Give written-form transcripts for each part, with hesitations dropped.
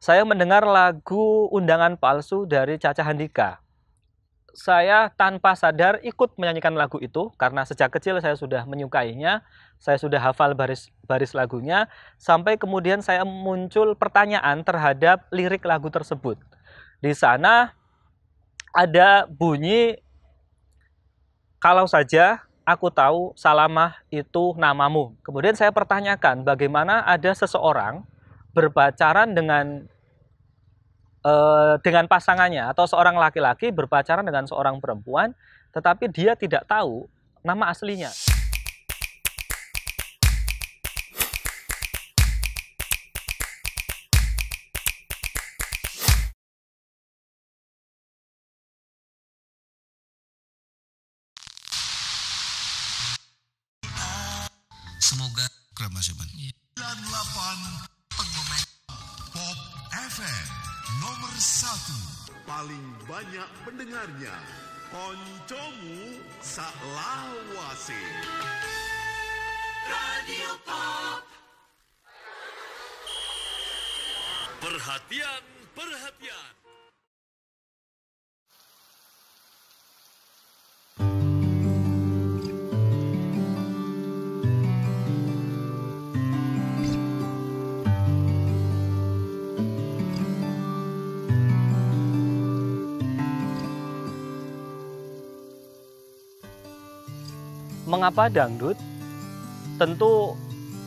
Saya mendengar lagu Undangan Palsu dari Caca Handika. Saya tanpa sadar ikut menyanyikan lagu itu karena sejak kecil saya sudah menyukainya, saya sudah hafal baris lagunya, sampai kemudian saya muncul pertanyaan terhadap lirik lagu tersebut. Di sana ada bunyi, kalau saja aku tahu Salamah itu namamu. Kemudian saya pertanyakan bagaimana ada seseorang berpacaran dengan pasangannya atau seorang laki-laki berpacaran dengan seorang perempuan, tetapi dia tidak tahu nama aslinya. Semoga Mas Iman. 98 pengumuman Pop FM nomor 1 paling banyak pendengarnya. Koncomu saklawase. Radio Pop. Perhatian, perhatian. Mengapa dangdut? Tentu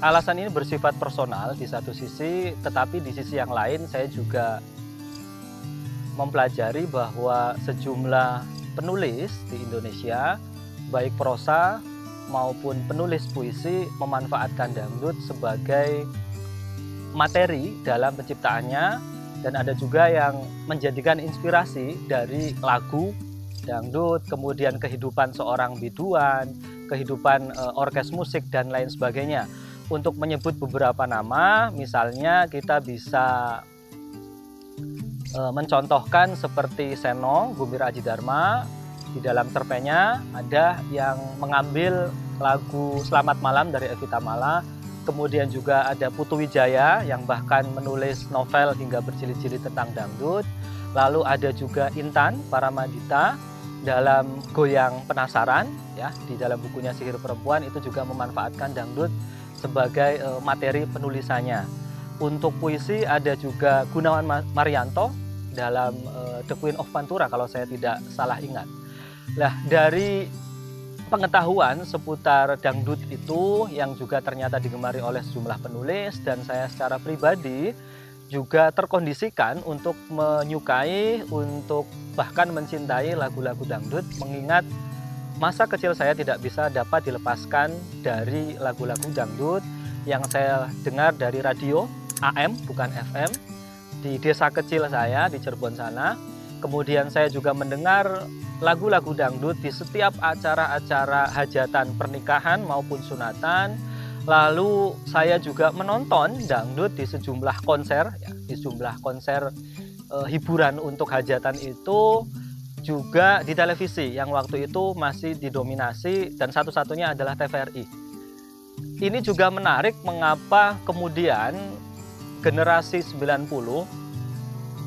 alasan ini bersifat personal di satu sisi, tetapi di sisi yang lain saya juga mempelajari bahwa sejumlah penulis di Indonesia, baik prosa maupun penulis puisi, memanfaatkan dangdut sebagai materi dalam penciptaannya, dan ada juga yang menjadikan inspirasi dari lagu dangdut, kemudian kehidupan seorang biduan, kehidupan orkes musik dan lain sebagainya. Untuk menyebut beberapa nama, misalnya kita bisa mencontohkan seperti Seno, Gumbira Aji Dharma. Di dalam cerpennya ada yang mengambil lagu Selamat Malam dari Evita Mala. Kemudian juga ada Putu Wijaya yang bahkan menulis novel hingga berjilid-jilid tentang dangdut. Lalu ada juga Intan Paramadita dalam Goyang Penasaran, ya, di dalam bukunya Sihir Perempuan itu juga memanfaatkan dangdut sebagai materi penulisannya. Untuk puisi ada juga Gunawan Marianto dalam The Queen of Pantura kalau saya tidak salah ingat. Nah, dari pengetahuan seputar dangdut itu yang juga ternyata digemari oleh sejumlah penulis, dan saya secara pribadi juga terkondisikan untuk menyukai, untuk bahkan mencintai lagu-lagu dangdut, mengingat masa kecil saya tidak bisa dapat dilepaskan dari lagu-lagu dangdut yang saya dengar dari radio AM bukan FM di desa kecil saya di Cirebon sana. Kemudian saya juga mendengar lagu-lagu dangdut di setiap acara-acara hajatan pernikahan maupun sunatan. Lalu saya juga menonton dangdut di sejumlah konser, ya, di sejumlah konser hiburan untuk hajatan itu, juga di televisi yang waktu itu masih didominasi dan satu-satunya adalah TVRI. Ini juga menarik mengapa kemudian generasi 90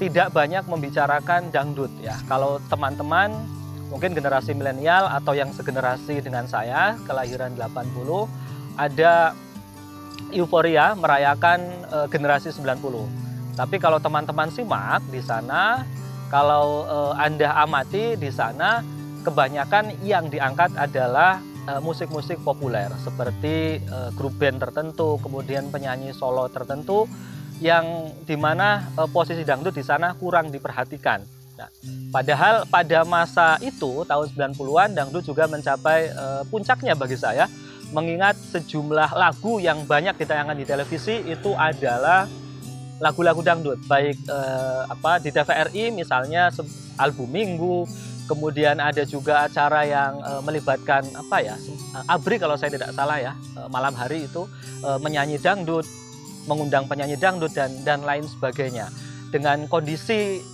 tidak banyak membicarakan dangdut, ya. Kalau teman-teman mungkin generasi milenial atau yang segenerasi dengan saya, kelahiran 80, ada euforia merayakan generasi 90. Tapi kalau teman-teman simak di sana, kalau Anda amati di sana, kebanyakan yang diangkat adalah musik-musik populer seperti grup band tertentu, kemudian penyanyi solo tertentu, yang dimana posisi dangdut di sana kurang diperhatikan. Nah, padahal pada masa itu tahun 90-an dangdut juga mencapai puncaknya bagi saya, mengingat sejumlah lagu yang banyak ditayangkan di televisi itu adalah lagu-lagu dangdut, baik di TVRI misalnya album Minggu, kemudian ada juga acara yang melibatkan ABRI kalau saya tidak salah, ya, malam hari itu menyanyi dangdut, mengundang penyanyi dangdut dan lain sebagainya. Dengan kondisi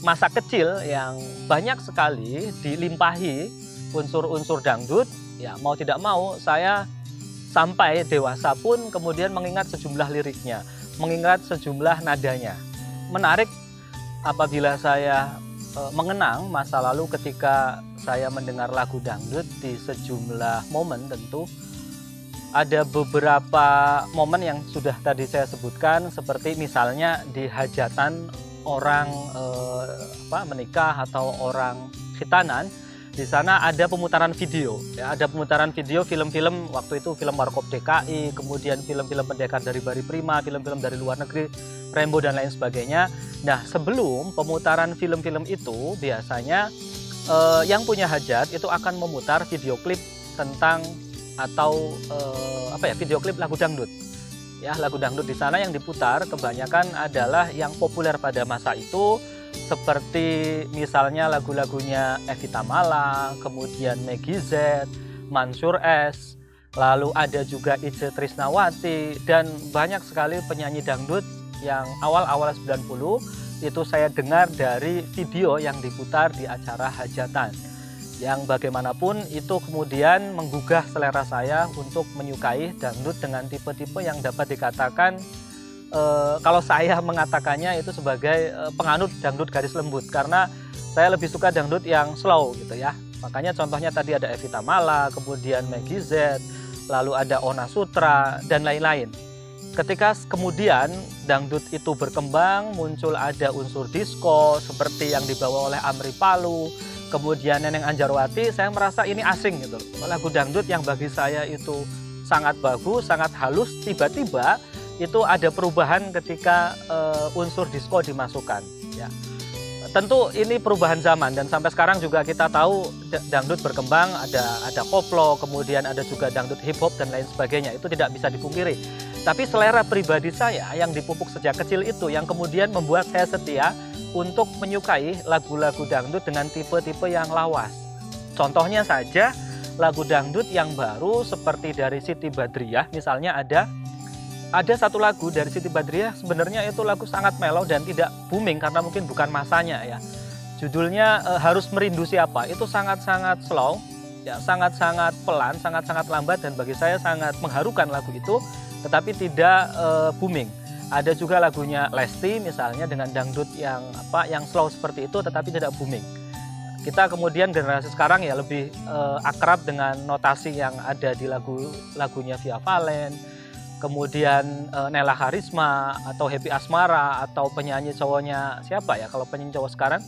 masa kecil yang banyak sekali dilimpahi unsur-unsur dangdut, ya, mau tidak mau saya sampai dewasa pun kemudian mengingat sejumlah liriknya, mengingat sejumlah nadanya. menarik apabila saya mengenang masa lalu ketika saya mendengar lagu dangdut di sejumlah momen. Tentu ada beberapa momen yang sudah tadi saya sebutkan, seperti misalnya di hajatan orang menikah atau orang khitanan. Di sana ada pemutaran video, ya, ada pemutaran video film-film waktu itu, film Warkop DKI, kemudian film-film Pendekar dari Bari Prima, film-film dari luar negeri, Rembo dan lain sebagainya. Nah, sebelum pemutaran film-film itu biasanya yang punya hajat itu akan memutar video klip tentang atau video klip lagu dangdut. Ya, lagu dangdut di sana yang diputar kebanyakan adalah yang populer pada masa itu, seperti misalnya lagu-lagunya Evita Mala, kemudian Meggy Z, Mansur S, lalu ada juga Itje Trisnawati, dan banyak sekali penyanyi dangdut yang awal-awal 90 itu saya dengar dari video yang diputar di acara hajatan. Yang bagaimanapun itu kemudian menggugah selera saya untuk menyukai dangdut dengan tipe-tipe yang dapat dikatakan, kalau saya mengatakannya itu sebagai penganut dangdut garis lembut, karena saya lebih suka dangdut yang slow gitu ya. Makanya contohnya tadi ada Evita Mala, kemudian Meggy Z, lalu ada Ona Sutra dan lain-lain. Ketika kemudian dangdut itu berkembang, muncul ada unsur disco seperti yang dibawa oleh Amri Palu, kemudian Neneng Anjarwati, saya merasa ini asing gitu. Lagu dangdut yang bagi saya itu sangat bagus, sangat halus, tiba-tiba itu ada perubahan ketika unsur disco dimasukkan. Ya. Tentu ini perubahan zaman, dan sampai sekarang juga kita tahu dangdut berkembang, ada koplo, kemudian ada juga dangdut hip hop dan lain sebagainya. Itu tidak bisa dipungkiri. Tapi selera pribadi saya yang dipupuk sejak kecil itu yang kemudian membuat saya setia untuk menyukai lagu-lagu dangdut dengan tipe-tipe yang lawas. Contohnya saja lagu dangdut yang baru seperti dari Siti Badriah, misalnya ada satu lagu dari Siti Badriah, sebenarnya itu lagu sangat mellow dan tidak booming karena mungkin bukan masanya ya. Judulnya Harus Merindu Siapa. Itu sangat-sangat slow, ya, sangat-sangat pelan, sangat-sangat lambat, dan bagi saya sangat mengharukan lagu itu, tetapi tidak booming. Ada juga lagunya Lesti misalnya dengan dangdut yang slow seperti itu tetapi tidak booming. Kita kemudian generasi sekarang ya lebih akrab dengan notasi yang ada di lagunya Via Valen, kemudian Nela Karisma atau Happy Asmara, atau penyanyi cowoknya siapa ya kalau penyanyi cowok sekarang,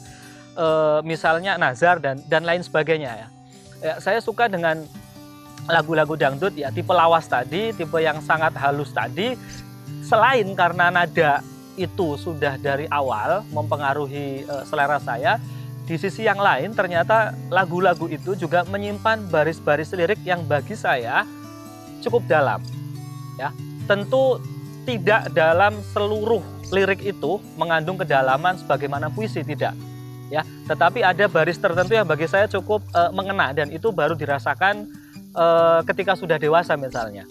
misalnya Nazar dan lain sebagainya ya. Saya suka dengan lagu-lagu dangdut ya tipe lawas tadi, tipe yang sangat halus tadi. Selain karena nada itu sudah dari awal mempengaruhi selera saya, di sisi yang lain ternyata lagu-lagu itu juga menyimpan baris-baris lirik yang bagi saya cukup dalam. Ya, tentu tidak dalam seluruh lirik itu mengandung kedalaman sebagaimana puisi, tidak. Ya, tetapi ada baris tertentu yang bagi saya cukup mengena, dan itu baru dirasakan ketika sudah dewasa misalnya.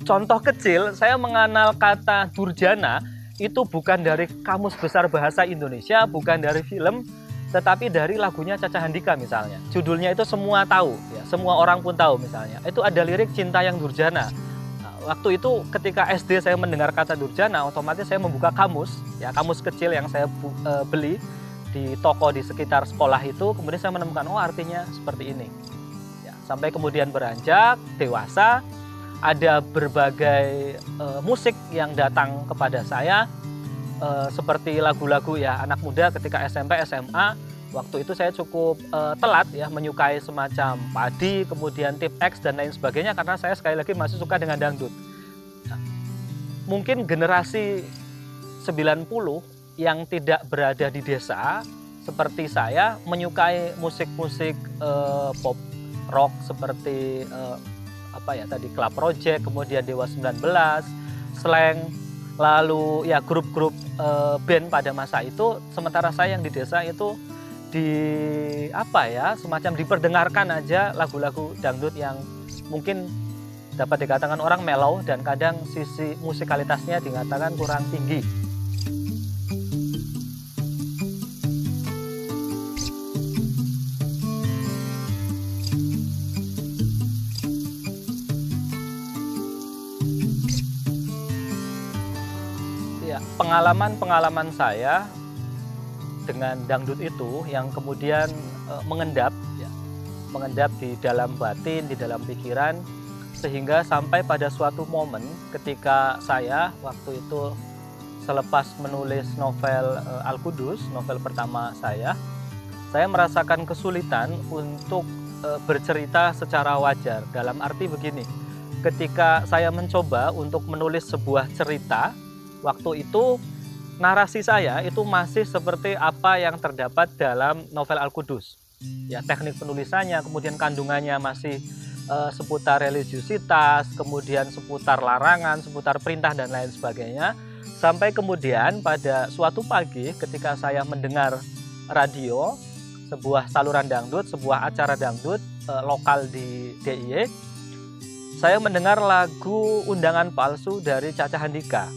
Contoh kecil, saya mengenal kata durjana itu bukan dari Kamus Besar Bahasa Indonesia, bukan dari film, tetapi dari lagunya Caca Handika misalnya. Judulnya itu semua tahu, ya, semua orang pun tahu misalnya. Itu ada lirik Cinta Yang Durjana. Waktu itu ketika SD saya mendengar kata durjana, otomatis saya membuka kamus, ya, kamus kecil yang saya beli di toko di sekitar sekolah itu, kemudian saya menemukan artinya seperti ini. Ya, sampai kemudian beranjak dewasa, ada berbagai musik yang datang kepada saya, seperti lagu-lagu ya anak muda ketika SMP, SMA. Waktu itu saya cukup telat ya menyukai semacam Padi, kemudian Tip X dan lain sebagainya, karena saya sekali lagi masih suka dengan dangdut. Nah, mungkin generasi 90 yang tidak berada di desa seperti saya menyukai musik-musik pop rock seperti Club Project, kemudian Dewa 19, Slank, lalu ya grup-grup band pada masa itu. Sementara saya yang di desa itu semacam diperdengarkan aja lagu-lagu dangdut yang mungkin dapat dikatakan orang mellow dan kadang sisi musikalitasnya dikatakan kurang tinggi. pengalaman saya dengan dangdut itu yang kemudian mengendap di dalam batin, di dalam pikiran, sehingga sampai pada suatu momen ketika saya waktu itu selepas menulis novel Al-Qudus, novel pertama saya merasakan kesulitan untuk bercerita secara wajar. Dalam arti begini, ketika saya mencoba untuk menulis sebuah cerita, waktu itu narasi saya itu masih seperti apa yang terdapat dalam novel Al-Qudus. Ya, teknik penulisannya, kemudian kandungannya masih seputar religiusitas, kemudian seputar larangan, seputar perintah dan lain sebagainya. Sampai kemudian pada suatu pagi ketika saya mendengar radio, sebuah saluran dangdut, sebuah acara dangdut lokal di DIY, saya mendengar lagu Undangan Palsu dari Caca Handika.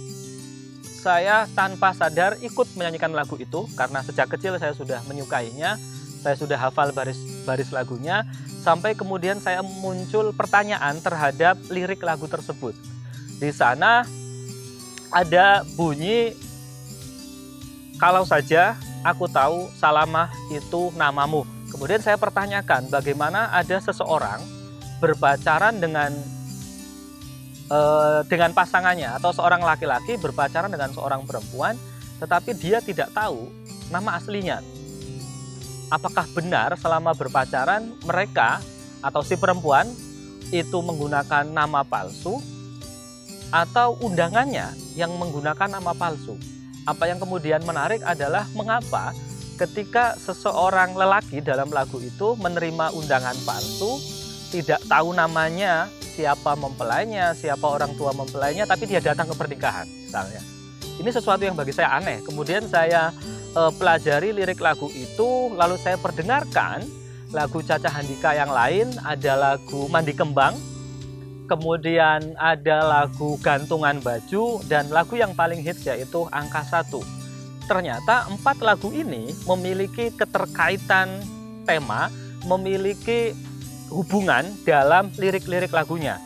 Saya tanpa sadar ikut menyanyikan lagu itu karena sejak kecil saya sudah menyukainya, saya sudah hafal baris lagunya, sampai kemudian saya muncul pertanyaan terhadap lirik lagu tersebut. Di sana ada bunyi, kalau saja aku tahu Salamah itu namamu. Kemudian saya pertanyakan bagaimana ada seseorang berpacaran dengan pasangannya, atau seorang laki-laki berpacaran dengan seorang perempuan, tetapi dia tidak tahu nama aslinya. Apakah benar selama berpacaran mereka atau si perempuan itu menggunakan nama palsu, atau undangannya yang menggunakan nama palsu? Apa yang kemudian menarik adalah mengapa ketika seseorang lelaki dalam lagu itu menerima undangan palsu, tidak tahu namanya, siapa mempelainya, siapa orang tua mempelainya, tapi dia datang ke pernikahan misalnya. Ini sesuatu yang bagi saya aneh. Kemudian saya pelajari lirik lagu itu, lalu saya perdengarkan lagu Caca Handika yang lain, ada lagu Mandi Kembang, kemudian ada lagu Gantungan Baju, dan lagu yang paling hits yaitu Angka 1. Ternyata 4 lagu ini memiliki keterkaitan tema, memiliki hubungan dalam lirik-lirik lagunya.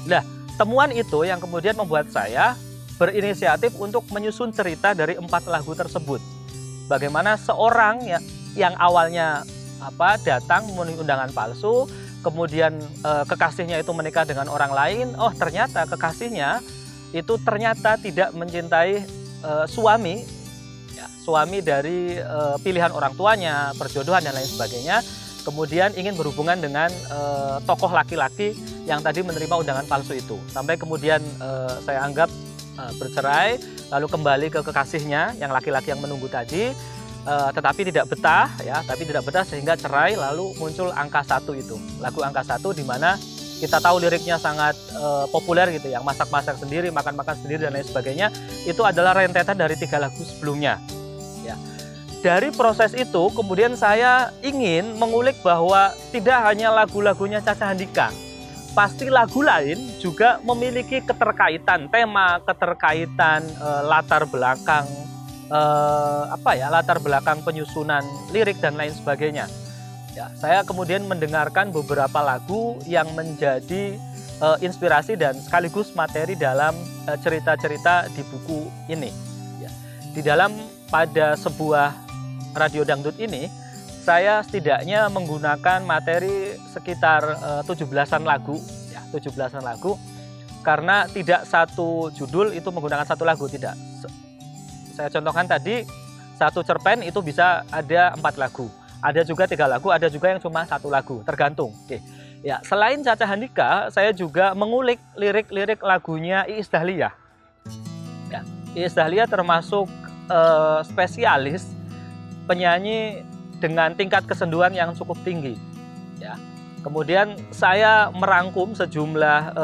Nah, temuan itu yang kemudian membuat saya berinisiatif untuk menyusun cerita dari 4 lagu tersebut. Bagaimana seorang yang awalnya datang memenuhi undangan palsu, kemudian kekasihnya itu menikah dengan orang lain. Oh, ternyata kekasihnya itu ternyata tidak mencintai suami dari pilihan orang tuanya, perjodohan dan lain sebagainya. Kemudian ingin berhubungan dengan tokoh laki-laki yang tadi menerima undangan palsu itu. Sampai kemudian saya anggap bercerai, lalu kembali ke kekasihnya yang laki-laki yang menunggu tadi, tetapi tidak betah sehingga cerai, lalu muncul Angka 1 itu. Lagu Angka 1 di mana kita tahu liriknya sangat populer gitu, yang masak-masak sendiri, makan-makan sendiri dan lain sebagainya. Itu adalah rentetan dari 3 lagu sebelumnya. Ya. Dari proses itu kemudian saya ingin mengulik bahwa tidak hanya lagu-lagunya Caca Handika, pasti lagu lain juga memiliki keterkaitan tema, keterkaitan latar belakang latar belakang penyusunan lirik dan lain sebagainya. Ya, saya kemudian mendengarkan beberapa lagu yang menjadi inspirasi dan sekaligus materi dalam cerita-cerita di buku ini. Ya. Di dalam pada sebuah radio dangdut ini, saya setidaknya menggunakan materi sekitar 17-an lagu, ya, 17-an lagu, karena tidak satu judul itu menggunakan satu lagu, tidak. Saya contohkan tadi, satu cerpen itu bisa ada 4 lagu, ada juga 3 lagu, ada juga yang cuma 1 lagu, tergantung. Oke. Ya, selain Caca Handika, saya juga mengulik lirik-lirik lagunya Iis Dahlia. Ya, Iis Dahlia termasuk spesialis penyanyi dengan tingkat kesenduan yang cukup tinggi. Ya. Kemudian saya merangkum sejumlah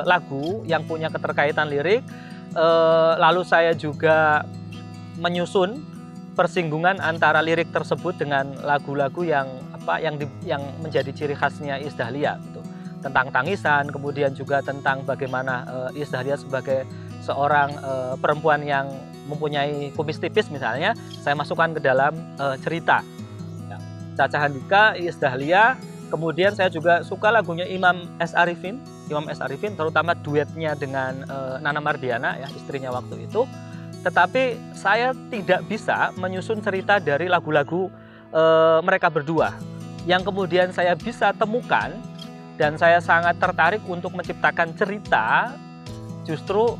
lagu yang punya keterkaitan lirik, lalu saya juga menyusun persinggungan antara lirik tersebut dengan lagu-lagu yang menjadi ciri khasnya Iis Dahlia gitu. Tentang tangisan, kemudian juga tentang bagaimana Iis Dahlia sebagai seorang perempuan yang mempunyai kumis tipis misalnya, saya masukkan ke dalam cerita. Ya. Caca Handika, Iis Dahlia, kemudian saya juga suka lagunya Imam S. Arifin, terutama duetnya dengan Nana Mardiana, ya, istrinya waktu itu. tetapi saya tidak bisa menyusun cerita dari lagu-lagu mereka berdua. Yang kemudian saya bisa temukan dan saya sangat tertarik untuk menciptakan cerita justru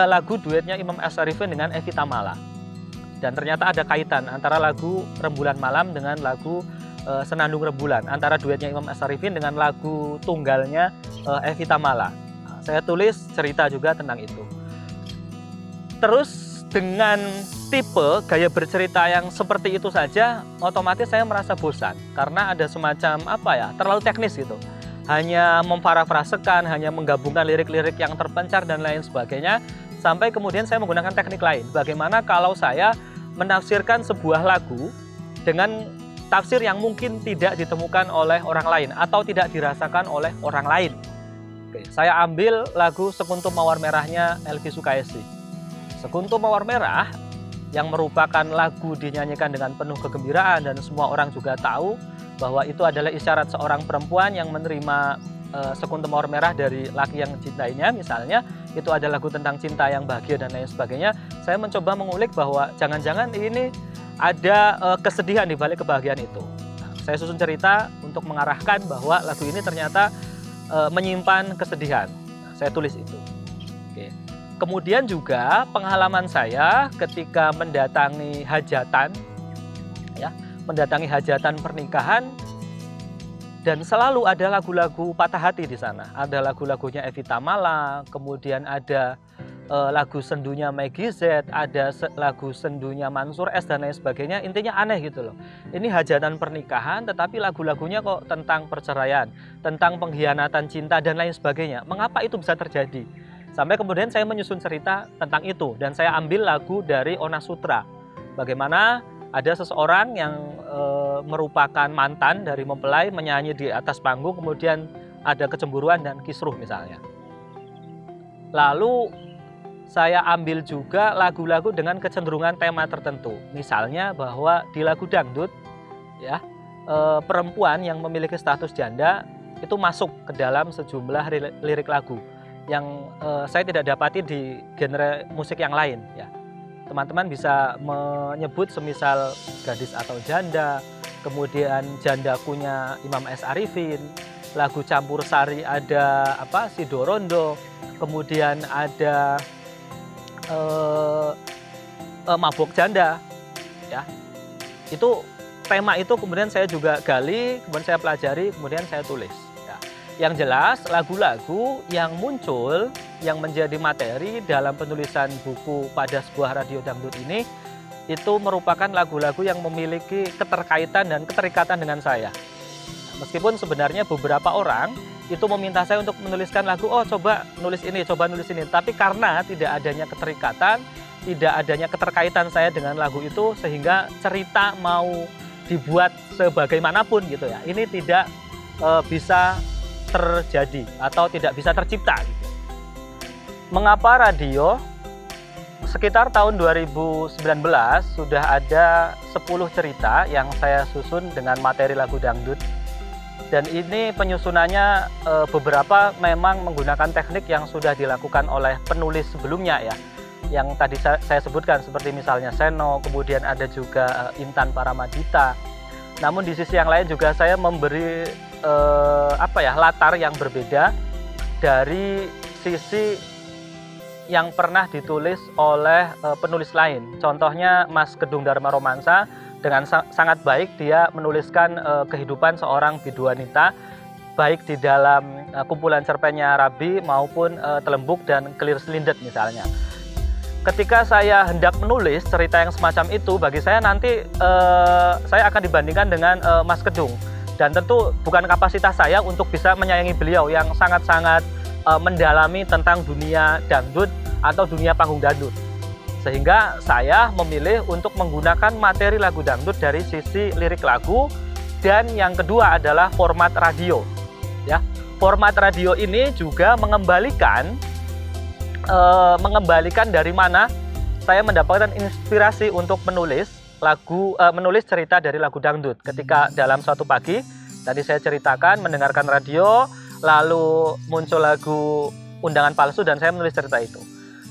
lagu duetnya Imam S. Sarifin dengan Evi Tamala. Dan ternyata ada kaitan antara lagu Rembulan Malam dengan lagu Senandung Rembulan, antara duetnya Imam S. Sarifin dengan lagu tunggalnya Evi Tamala. Nah, saya tulis cerita juga tentang itu. Terus dengan tipe gaya bercerita yang seperti itu saja, otomatis saya merasa bosan karena ada semacam terlalu teknis gitu. Hanya memparafrasekan, hanya menggabungkan lirik-lirik yang terpencar dan lain sebagainya, sampai kemudian saya menggunakan teknik lain. Bagaimana kalau saya menafsirkan sebuah lagu dengan tafsir yang mungkin tidak ditemukan oleh orang lain atau tidak dirasakan oleh orang lain. Oke, saya ambil lagu Sekuntum Mawar Merahnya Elvi Sukaesi. Sekuntum Mawar Merah yang merupakan lagu dinyanyikan dengan penuh kegembiraan dan semua orang juga tahu bahwa itu adalah isyarat seorang perempuan yang menerima sekuntum mawar merah dari laki yang dicintainya, misalnya itu ada lagu tentang cinta yang bahagia dan lain sebagainya. Saya mencoba mengulik bahwa jangan-jangan ini ada kesedihan di balik kebahagiaan itu. Nah, saya susun cerita untuk mengarahkan bahwa lagu ini ternyata menyimpan kesedihan. Nah, saya tulis itu. Oke. Kemudian juga pengalaman saya ketika mendatangi hajatan, mendatangi hajatan pernikahan, dan selalu ada lagu-lagu patah hati di sana. Ada lagu-lagunya Evi Tamala, kemudian ada lagu sendunya Maggie Z, ada lagu sendunya Mansur S dan lain sebagainya. Intinya aneh gitu loh. Ini hajatan pernikahan, tetapi lagu-lagunya kok tentang perceraian, tentang pengkhianatan cinta dan lain sebagainya. Mengapa itu bisa terjadi? Sampai kemudian saya menyusun cerita tentang itu dan saya ambil lagu dari Ona Sutra. Bagaimana ada seseorang yang merupakan mantan dari mempelai menyanyi di atas panggung, kemudian ada kecemburuan dan kisruh misalnya. Lalu saya ambil juga lagu-lagu dengan kecenderungan tema tertentu. Misalnya bahwa di lagu dangdut, perempuan yang memiliki status janda itu masuk ke dalam sejumlah lirik lagu yang saya tidak dapati di genre musik yang lain. Teman-teman bisa menyebut semisal Gadis atau Janda, kemudian Jandakunya Imam S. Arifin, lagu Campur Sari ada Si Dorondo, kemudian ada Mabok Janda. Itu tema itu kemudian saya juga gali, kemudian saya pelajari, kemudian saya tulis. Yang jelas lagu-lagu yang muncul yang menjadi materi dalam penulisan buku Pada Sebuah Radio Dangdut ini itu merupakan lagu-lagu yang memiliki keterkaitan dan keterikatan dengan saya. Meskipun sebenarnya beberapa orang itu meminta saya untuk menuliskan lagu, coba nulis ini, tapi karena tidak adanya keterikatan, tidak adanya keterkaitan saya dengan lagu itu, sehingga cerita mau dibuat sebagaimanapun gitu ya, ini tidak bisa terjadi atau tidak bisa tercipta. Mengapa radio? Sekitar tahun 2019 sudah ada 10 cerita yang saya susun dengan materi lagu dangdut. Dan ini penyusunannya beberapa memang menggunakan teknik yang sudah dilakukan oleh penulis sebelumnya ya. Yang tadi saya sebutkan seperti misalnya Seno, kemudian ada juga Intan Paramadita. Namun di sisi yang lain juga saya memberi latar yang berbeda dari sisi yang pernah ditulis oleh penulis lain. Contohnya Mas Kedung Dharma Romansa dengan sangat baik dia menuliskan kehidupan seorang biduanita baik di dalam kumpulan cerpennya Rabi maupun Telembuk dan Kelir Selindet misalnya. Ketika saya hendak menulis cerita yang semacam itu, bagi saya nanti saya akan dibandingkan dengan Mas Kedung. Dan tentu bukan kapasitas saya untuk bisa menyayangi beliau yang sangat-sangat mendalami tentang dunia dangdut atau dunia panggung dangdut. Sehingga saya memilih untuk menggunakan materi lagu dangdut dari sisi lirik lagu. Dan yang kedua adalah format radio. Ya, format radio ini juga mengembalikan dari mana saya mendapatkan inspirasi untuk menulis menulis cerita dari lagu dangdut. Ketika dalam suatu pagi tadi saya ceritakan mendengarkan radio, lalu muncul lagu Undangan Palsu dan saya menulis cerita itu.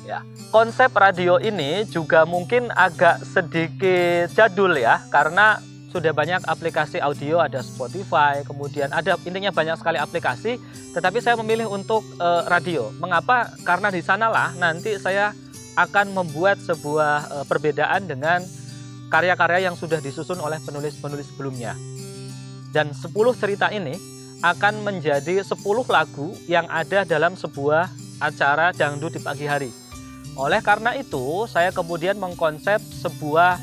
Ya, konsep radio ini juga mungkin agak sedikit jadul ya, karena sudah banyak aplikasi audio, ada Spotify, kemudian ada intinya banyak sekali aplikasi, tetapi saya memilih untuk radio. Mengapa? Karena di sanalah nanti saya akan membuat sebuah perbedaan dengan karya-karya yang sudah disusun oleh penulis-penulis sebelumnya. Dan 10 cerita ini akan menjadi 10 lagu yang ada dalam sebuah acara dangdut di pagi hari. Oleh karena itu, saya kemudian mengkonsep sebuah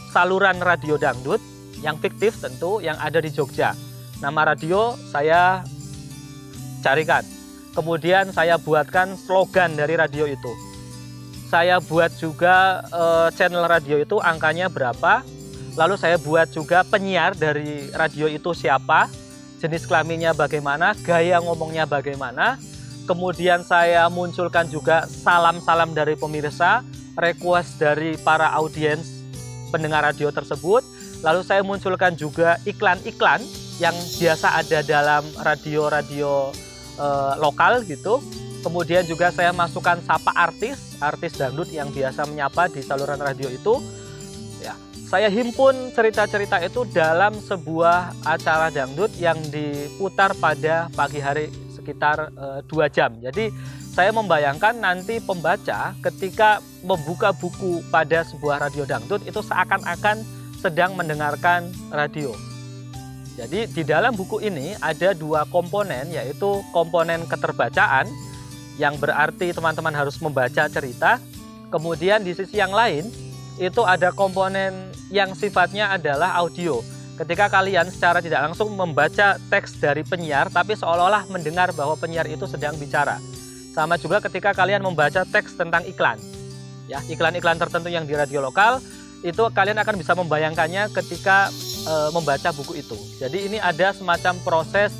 saluran radio dangdut yang fiktif tentu, yang ada di Jogja. Nama radio saya carikan. Kemudian saya buatkan slogan dari radio itu. Saya buat juga channel radio itu angkanya berapa. Lalu saya buat juga penyiar dari radio itu siapa, jenis kelaminnya bagaimana, gaya ngomongnya bagaimana. Kemudian saya munculkan juga salam-salam dari pemirsa, request dari para audiens pendengar radio tersebut. Lalu saya munculkan juga iklan-iklan yang biasa ada dalam radio-radio lokal gitu. Kemudian juga saya masukkan sapa artis dangdut yang biasa menyapa di saluran radio itu. Ya, saya himpun cerita-cerita itu dalam sebuah acara dangdut yang diputar pada pagi hari sekitar 2 jam. Jadi saya membayangkan nanti pembaca ketika membuka buku pada sebuah radio dangdut itu seakan-akan sedang mendengarkan radio. Jadi di dalam buku ini ada 2 komponen, yaitu komponen keterbacaan yang berarti teman-teman harus membaca cerita. Kemudian di sisi yang lain itu ada komponen yang sifatnya adalah audio. Ketika kalian secara tidak langsung membaca teks dari penyiar, tapi seolah-olah mendengar bahwa penyiar itu sedang bicara. Sama juga ketika kalian membaca teks tentang iklan. Ya, iklan-iklan tertentu yang di radio lokal, itu kalian akan bisa membayangkannya ketika membaca buku itu. Jadi ini ada semacam proses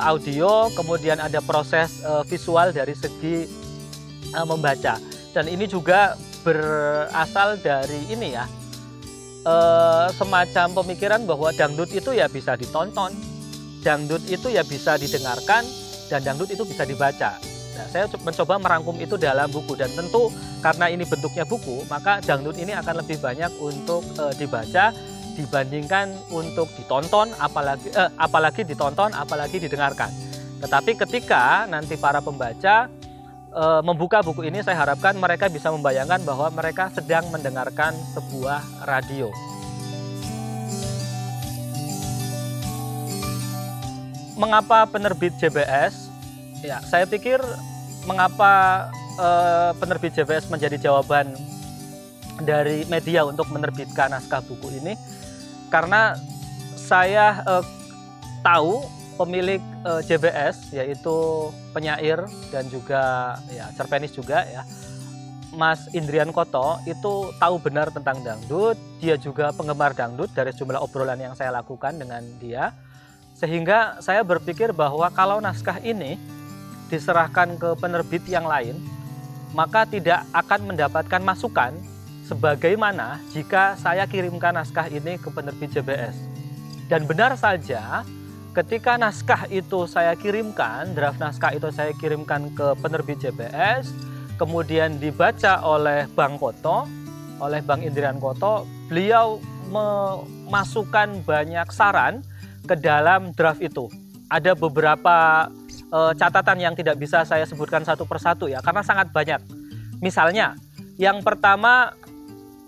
audio, kemudian ada proses visual dari segi membaca. Dan ini juga berasal dari ini ya, semacam pemikiran bahwa dangdut itu ya bisa ditonton, dangdut itu ya bisa didengarkan, dan dangdut itu bisa dibaca. Nah, saya mencoba merangkum itu dalam buku, dan tentu karena ini bentuknya buku, maka dangdut ini akan lebih banyak untuk dibaca dibandingkan untuk ditonton, apalagi ditonton, apalagi didengarkan. Tetapi ketika nanti para pembaca membuka buku ini, saya harapkan mereka bisa membayangkan bahwa mereka sedang mendengarkan sebuah radio. Mengapa penerbit JBS? Ya, saya pikir mengapa penerbit JBS menjadi jawaban dari media untuk menerbitkan naskah buku ini, karena saya tahu pemilik JBS, yaitu penyair dan juga ya cerpenis juga ya, Mas Indrian Koto, itu tahu benar tentang dangdut. Dia juga penggemar dangdut dari sejumlah obrolan yang saya lakukan dengan dia. Sehingga saya berpikir bahwa kalau naskah ini diserahkan ke penerbit yang lain, maka tidak akan mendapatkan masukan sebagaimana jika saya kirimkan naskah ini ke penerbit JBS. Dan benar saja, ketika naskah itu saya kirimkan, draft naskah itu saya kirimkan ke penerbit JBS, kemudian dibaca oleh Bang Koto, oleh Bang Indrian Koto, beliau memasukkan banyak saran ke dalam draft itu. Ada beberapa catatan yang tidak bisa saya sebutkan satu persatu ya, karena sangat banyak. Misalnya, yang pertama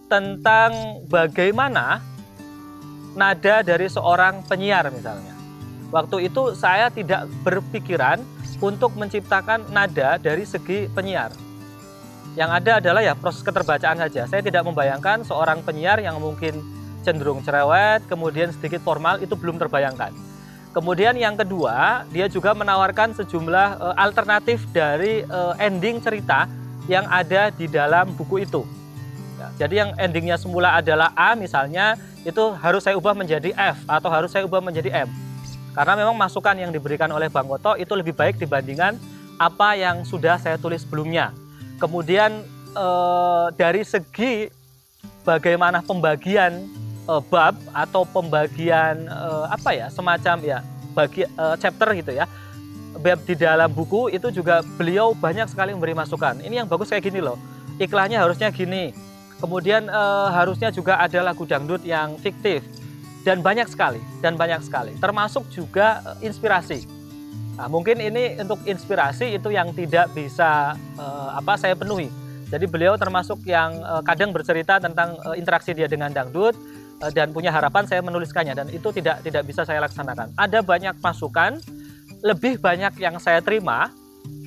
tentang bagaimana nada dari seorang penyiar misalnya. Waktu itu saya tidak berpikiran untuk menciptakan nada dari segi penyiar. Yang ada adalah ya proses keterbacaan saja. Saya tidak membayangkan seorang penyiar yang mungkin cenderung cerewet, kemudian sedikit formal, itu belum terbayangkan. Kemudian yang kedua, dia juga menawarkan sejumlah alternatif dari ending cerita yang ada di dalam buku itu. Ya, jadi yang endingnya semula adalah A misalnya, itu harus saya ubah menjadi F atau harus saya ubah menjadi M. Karena memang masukan yang diberikan oleh Bang Koto itu lebih baik dibandingkan apa yang sudah saya tulis sebelumnya. Kemudian dari segi bagaimana pembagian bab atau pembagian semacam ya chapter gitu ya, di dalam buku itu juga beliau banyak sekali memberi masukan. Ini yang bagus kayak gini loh, iklannya harusnya gini. Kemudian harusnya juga ada lagu dangdut yang fiktif. Dan banyak sekali, termasuk juga inspirasi. Nah, mungkin ini untuk inspirasi itu yang tidak bisa saya penuhi. Jadi beliau termasuk yang kadang bercerita tentang interaksi dia dengan dangdut dan punya harapan saya menuliskannya, dan itu tidak bisa saya laksanakan. Ada banyak masukan, lebih banyak yang saya terima,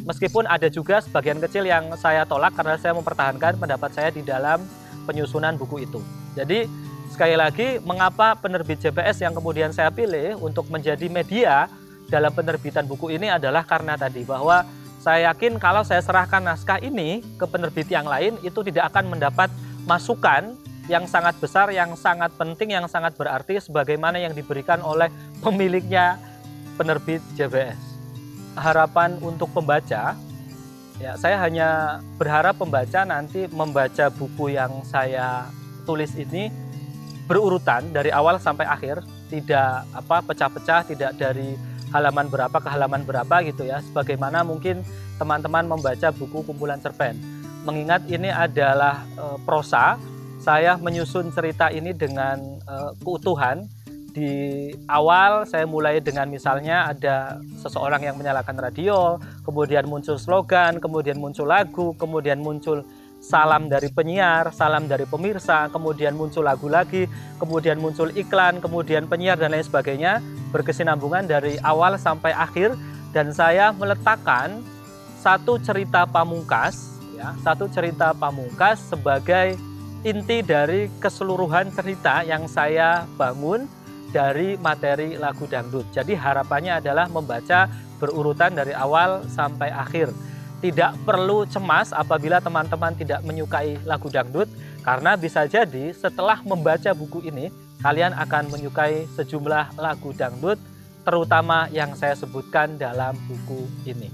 meskipun ada juga sebagian kecil yang saya tolak karena saya mempertahankan pendapat saya di dalam penyusunan buku itu. Jadi sekali lagi, mengapa penerbit JPS yang kemudian saya pilih untuk menjadi media dalam penerbitan buku ini adalah karena tadi bahwa saya yakin kalau saya serahkan naskah ini ke penerbit yang lain itu tidak akan mendapat masukan yang sangat besar, yang sangat penting, yang sangat berarti sebagaimana yang diberikan oleh pemiliknya penerbit JPS. Harapan untuk pembaca, ya saya hanya berharap pembaca nanti membaca buku yang saya tulis ini berurutan dari awal sampai akhir, tidak pecah-pecah, tidak dari halaman berapa ke halaman berapa gitu ya, sebagaimana mungkin teman-teman membaca buku kumpulan cerpen. Mengingat ini adalah prosa, saya menyusun cerita ini dengan keutuhan. Di awal saya mulai dengan misalnya ada seseorang yang menyalakan radio, kemudian muncul slogan, kemudian muncul lagu, kemudian muncul salam dari penyiar, salam dari pemirsa, kemudian muncul lagu lagi, kemudian muncul iklan, kemudian penyiar dan lain sebagainya, berkesinambungan dari awal sampai akhir. Dan saya meletakkan satu cerita pamungkas, sebagai inti dari keseluruhan cerita yang saya bangun dari materi lagu dangdut. Jadi harapannya adalah membaca berurutan dari awal sampai akhir. Tidak perlu cemas apabila teman-teman tidak menyukai lagu dangdut, karena bisa jadi setelah membaca buku ini, kalian akan menyukai sejumlah lagu dangdut, terutama yang saya sebutkan dalam buku ini.